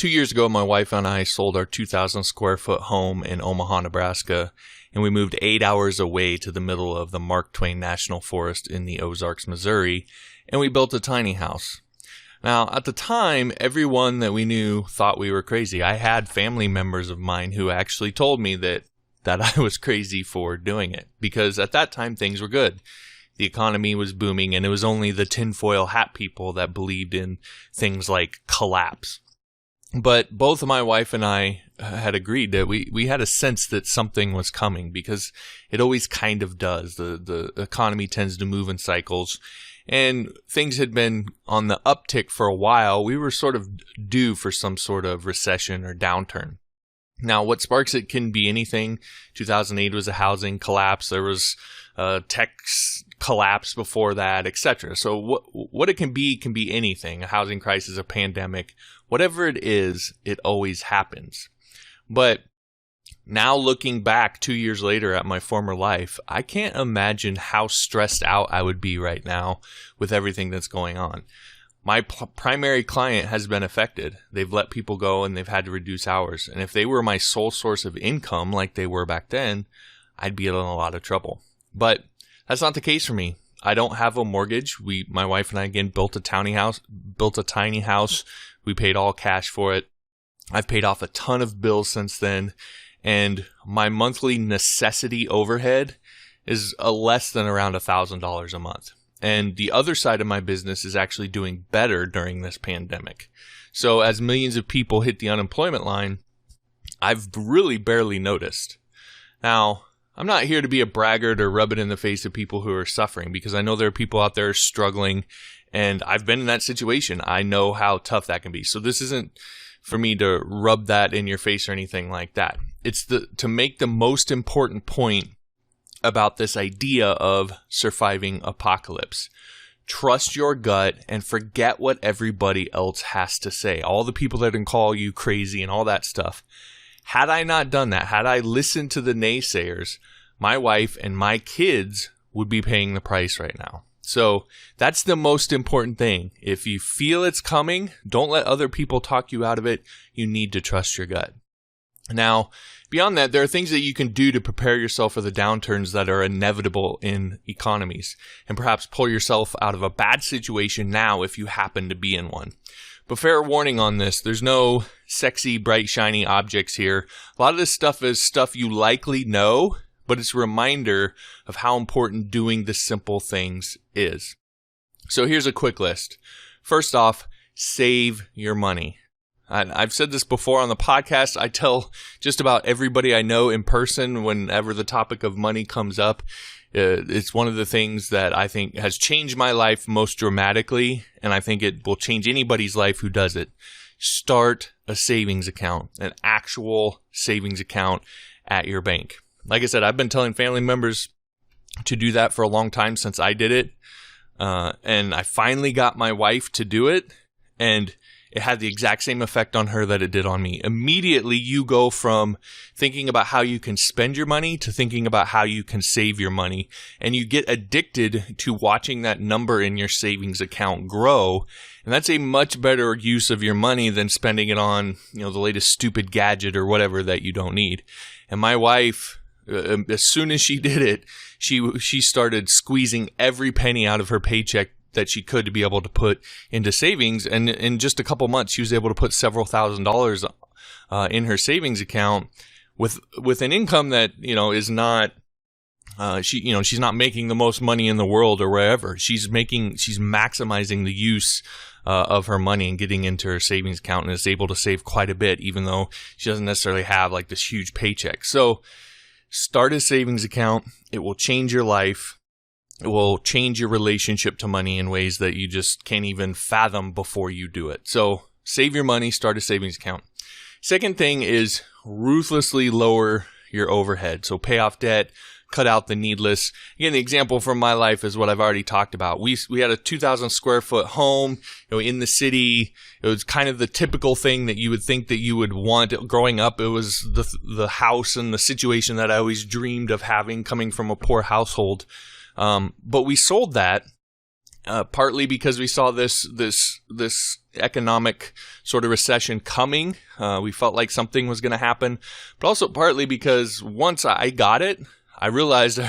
2 years ago, my wife and I sold our 2,000 square foot home in Omaha, Nebraska, and we moved 8 hours away to the middle of the Mark Twain National Forest in the Ozarks, Missouri, and we built a tiny house. Now, at the time, everyone that we knew thought we were crazy. I had family members of mine who actually told me that I was crazy for doing it, because at that time, things were good. The economy was booming, and it was only the tinfoil hat people that believed in things like collapse. But both my wife and I had agreed that we had a sense that something was coming, because it always kind of does. The economy tends to move in cycles, and things had been on the uptick for a while. We were sort of due for some sort of recession or downturn. Now, what sparks it can be anything. 2008 was a housing collapse. There was a tech collapse before that, etc. So what it can be anything. A housing crisis, a pandemic, whatever it is, it always happens. But now looking back 2 years later at my former life, I can't imagine how stressed out I would be right now with everything that's going on. My primary client has been affected. They've let people go and they've had to reduce hours. And if they were my sole source of income like they were back then, I'd be in a lot of trouble. But that's not the case for me. I don't have a mortgage. My wife and I, again, built a tiny house. We paid all cash for it. I've paid off a ton of bills since then. And my monthly necessity overhead is less than around $1,000 a month. And the other side of my business is actually doing better during this pandemic. So as millions of people hit the unemployment line, I've really barely noticed. Now, I'm not here to be a braggart or rub it in the face of people who are suffering, because I know there are people out there struggling, and I've been in that situation. I know how tough that can be. So this isn't for me to rub that in your face or anything like that. It's to make the most important point about this idea of surviving apocalypse. Trust your gut and forget what everybody else has to say. All the people that can call you crazy and all that stuff. Had I not done that, had I listened to the naysayers, my wife and my kids would be paying the price right now. So that's the most important thing. If you feel it's coming, don't let other people talk you out of it. You need to trust your gut. Now, beyond that, there are things that you can do to prepare yourself for the downturns that are inevitable in economies, and perhaps pull yourself out of a bad situation now if you happen to be in one. But fair warning on this, there's no sexy, bright, shiny objects here. A lot of this stuff is stuff you likely know, but it's a reminder of how important doing the simple things is. So here's a quick list. First off, save your money. I've said this before on the podcast. I tell just about everybody I know in person whenever the topic of money comes up. It's one of the things that I think has changed my life most dramatically, and I think it will change anybody's life who does it. Start a savings account, an actual savings account at your bank. Like I said, I've been telling family members to do that for a long time since I did it, and I finally got my wife to do it, and it had the exact same effect on her that it did on me. Immediately, you go from thinking about how you can spend your money to thinking about how you can save your money. And you get addicted to watching that number in your savings account grow. And that's a much better use of your money than spending it on, the latest stupid gadget or whatever that you don't need. And my wife, as soon as she did it, she started squeezing every penny out of her paycheck that she could to be able to put into savings. And in just a couple months, she was able to put several $1,000s in her savings account with an income that, is not, she's not making the most money in the world or wherever. She's maximizing the use of her money and getting into her savings account, and is able to save quite a bit, even though she doesn't necessarily have like this huge paycheck. So start a savings account. It will change your life. It will change your relationship to money in ways that you just can't even fathom before you do it. So save your money, start a savings account. Second thing is ruthlessly lower your overhead. So pay off debt, cut out the needless. Again, the example from my life is what I've already talked about. We had a 2,000 square foot home, in the city. It was kind of the typical thing that you would think that you would want. Growing up, it was the house and the situation that I always dreamed of having, coming from a poor household. But we sold that partly because we saw this economic sort of recession coming. We felt like something was going to happen, but also partly because once I got it, I realized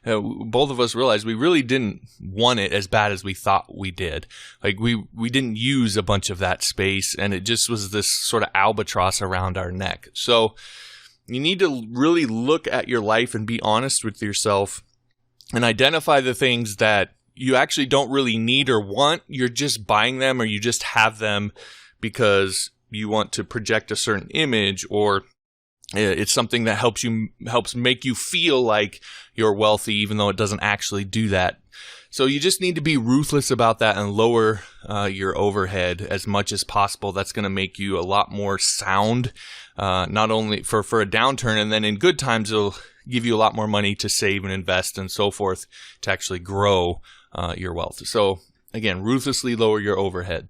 both of us realized we really didn't want it as bad as we thought we did. Like we didn't use a bunch of that space, and it just was this sort of albatross around our neck. So you need to really look at your life and be honest with yourself and identify the things that you actually don't really need or want. You're just buying them, or you just have them because you want to project a certain image, or it's something that helps make you feel like you're wealthy, even though it doesn't actually do that. So you just need to be ruthless about that and lower your overhead as much as possible. That's going to make you a lot more sound, not only for a downturn, and then in good times it'll give you a lot more money to save and invest and so forth to actually grow your wealth. So again, ruthlessly lower your overhead.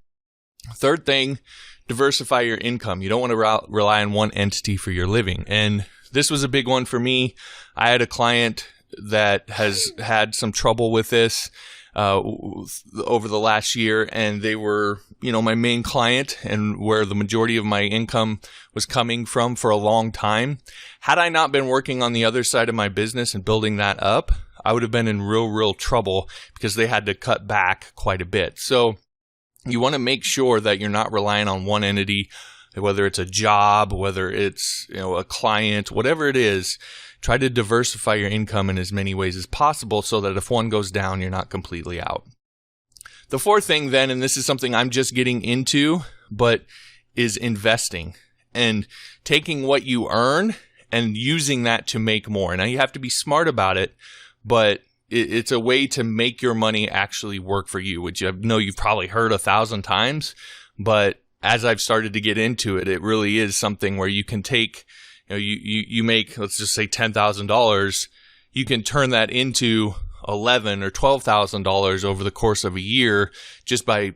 Third thing, diversify your income. You don't want to rely on one entity for your living. And this was a big one for me. I had a client that has had some trouble with this over the last year, and they were, my main client and where the majority of my income was coming from for a long time. Had I not been working on the other side of my business and building that up, I would have been in real trouble because they had to cut back quite a bit. So you want to make sure that you're not relying on one entity, whether it's a job, whether it's a client, whatever it is. Try to diversify your income in as many ways as possible so that if one goes down, you're not completely out. The fourth thing then, and this is something I'm just getting into, but is investing and taking what you earn and using that to make more. Now you have to be smart about it, but it's a way to make your money actually work for you, which I know you've probably heard 1,000 times, but as I've started to get into it, it really is something where you can take, you make, let's just say $10,000, you can turn that into $11,000 or $12,000 over the course of a year just by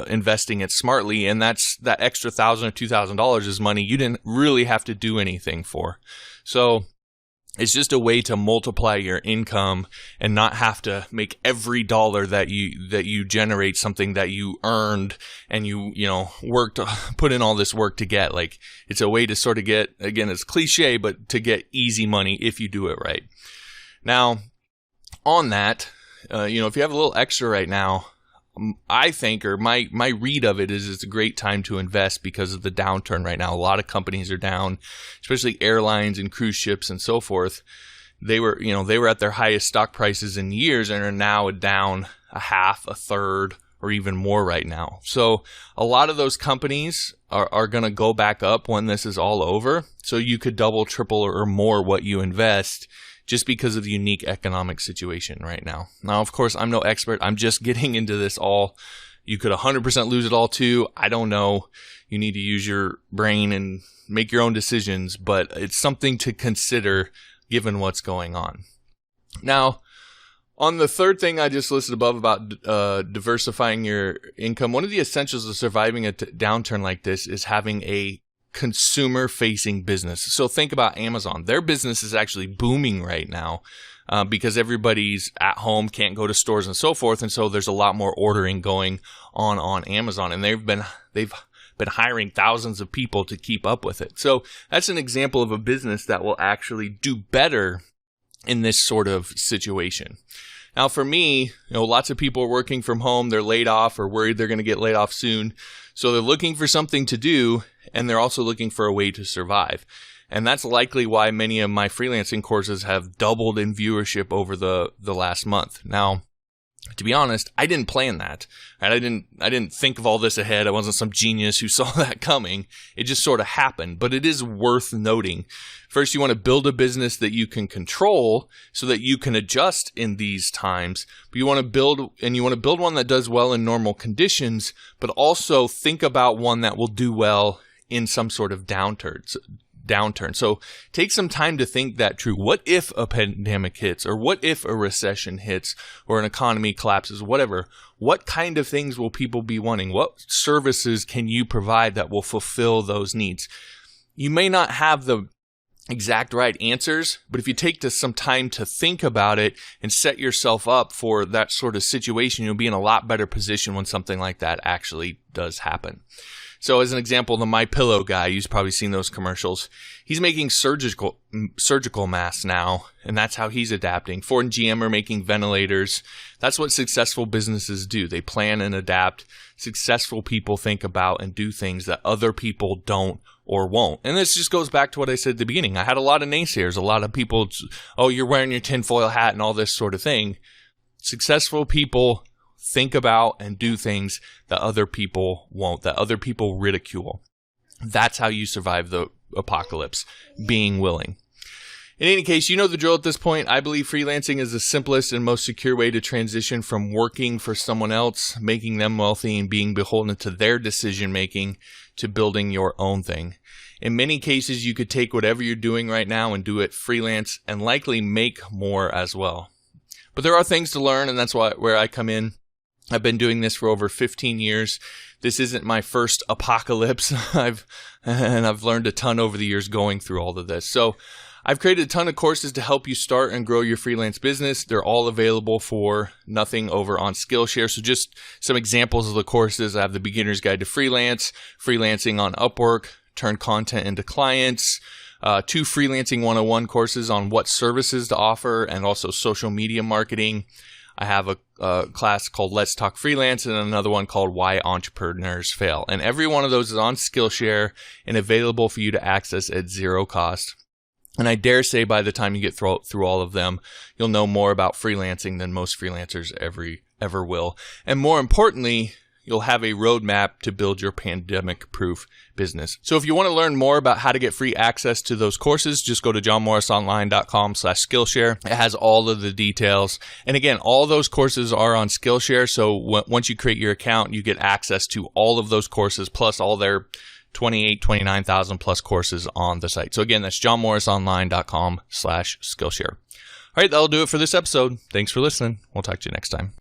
investing it smartly, and that extra $1,000 or $2,000 is money you didn't really have to do anything for. So it's just a way to multiply your income and not have to make every dollar that you generate something that you earned and you worked, put in all this work to get. Like, it's a way to sort of get, again, it's cliche, but to get easy money if you do it right. Now, on that, if you have a little extra right now, I think, or my read of it is it's a great time to invest because of the downturn right now. A lot of companies are down, especially airlines and cruise ships and so forth. They were at their highest stock prices in years and are now down a half, a third, or even more right now. So a lot of those companies are going to go back up when this is all over. So you could double, triple, or more what you invest just because of the unique economic situation right now. Now, of course, I'm no expert. I'm just getting into this all. You could 100% lose it all too. I don't know. You need to use your brain and make your own decisions, but it's something to consider given what's going on. Now, on the third thing I just listed above about diversifying your income, one of the essentials of surviving a downturn like this is having a consumer-facing business. So think about Amazon. Their business is actually booming right now because everybody's at home, can't go to stores and so forth, and so there's a lot more ordering going on Amazon, and they've been hiring thousands of people to keep up with it. So that's an example of a business that will actually do better in this sort of situation. Now, for me, lots of people are working from home. They're laid off or worried they're going to get laid off soon. So they're looking for something to do, and they're also looking for a way to survive. And that's likely why many of my freelancing courses have doubled in viewership over the last month. Now, to be honest, I didn't plan that. Right? I didn't think of all this ahead. I wasn't some genius who saw that coming. It just sort of happened. But it is worth noting. First, you want to build a business that you can control so that you can adjust in these times. But you want to build one that does well in normal conditions, but also think about one that will do well in some sort of downturn. So take some time to think that through. What if a pandemic hits, or what if a recession hits, or an economy collapses, whatever? What kind of things will people be wanting? What services can you provide that will fulfill those needs? You may not have the exact right answers, but if you take some time to think about it and set yourself up for that sort of situation, you'll be in a lot better position when something like that actually does happen. So as an example, the MyPillow guy, you've probably seen those commercials. He's making surgical masks now, and that's how he's adapting. Ford and GM are making ventilators. That's what successful businesses do. They plan and adapt. Successful people think about and do things that other people don't or won't. And this just goes back to what I said at the beginning. I had a lot of naysayers, a lot of people, oh, you're wearing your tinfoil hat and all this sort of thing. Successful people think about and do things that other people won't, that other people ridicule. That's how you survive the apocalypse, being willing. In any case, you know the drill at this point. I believe freelancing is the simplest and most secure way to transition from working for someone else, making them wealthy, and being beholden to their decision making, to building your own thing. In many cases, you could take whatever you're doing right now and do it freelance and likely make more as well. But there are things to learn, and that's where I come in. I've been doing this for over 15 years. This isn't my first apocalypse. I've learned a ton over the years going through all of this. So I've created a ton of courses to help you start and grow your freelance business. They're all available for nothing over on Skillshare. So just some examples of the courses. I have the Beginner's Guide to Freelance, Freelancing on Upwork, Turn Content into Clients, 2 Freelancing 101 courses on what services to offer, and also social media marketing. I have a class called Let's Talk Freelance and another one called Why Entrepreneurs Fail. And every one of those is on Skillshare and available for you to access at zero cost. And I dare say by the time you get through all of them, you'll know more about freelancing than most freelancers ever will. And more importantly, you'll have a roadmap to build your pandemic-proof business. So if you want to learn more about how to get free access to those courses, just go to johnmorrisonline.com/Skillshare. It has all of the details. And again, all those courses are on Skillshare. So once you create your account, you get access to all of those courses, plus all their 29,000 plus courses on the site. So again, that's johnmorrisonline.com/Skillshare. All right, that'll do it for this episode. Thanks for listening. We'll talk to you next time.